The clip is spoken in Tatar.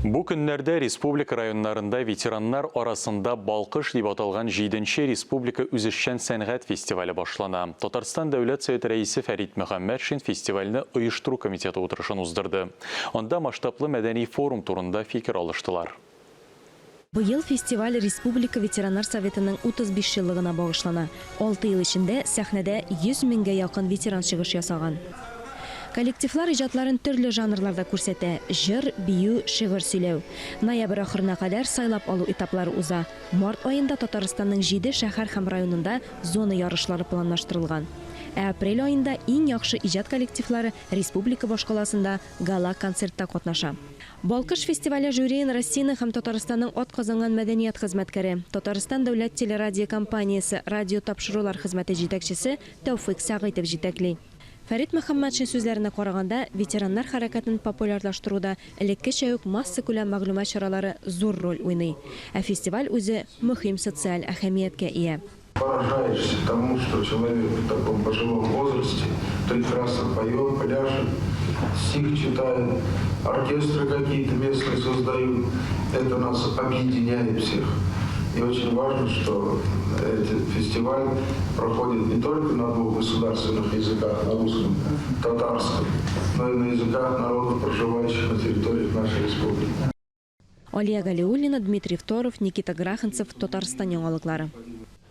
Бу көннәрдә республика районнарында ветераннар арасында Балкыш дип аталган 7-нче республика үзешчән сәнгать фестивале башлана. Татарстан Дәүләт Советы рәисе Фәрит Мөхәммәтшин фестивальне оештыру комитеты утырышын уздырды. Анда масштаблы мәдәни форум турында фикер алыштылар. Быел фестиваль Республика ветераннар советының 35 еллыгына багышлана. 6 ел эчендә сәхнәдә 100 меңгә якын ветеран чыгыш ясаган. Коллективлар иҗатларын төрле жанрларда күрсәтә: җыр, бию, шигырь сөйләү. Ноябрь ахырына кадәр сайлап алу этаплары уза. Март аенда Татарстанның 7 шәһәр һәм районында зона ярышлары планлаштырылган. Апрель аенда иң яхшы иҗат коллективлары республика башкаласында гала-концертта катнаша. Балкыш фестивале жюриен Россияның һәм Татарстанның атказанган мәдәният хезмәткәре, Татарстан дәүләт телерадио компаниясе радио тапшырулар хезмәте җитәкчесе Тәүфыйк Сәгыйтов җитәкли. Фәрит Мөхәммәтшин сүзләренә караганда, ветераннар хәрәкәтен популярлаштыруда элеккечә үк масса күләм мәгълүмат чаралары зур роль уйный. Ә фестиваль үзе мөһим социаль әһәмияткә ия. Поражаешься тому, что человек в таком пожилом возрасте прекрасно поет, пляшет, стих читает, оркестры какие-то местные создают. Это нас объединяет всех. И очень важно, что этот фестиваль проходит не только на двух государственных языках, на русском, татарском, но и на языках народов, проживающих на территориях нашей республики. Алия Галиуллина, Дмитрий Второв, Никита Граханцев, Татарстан яңалыклары.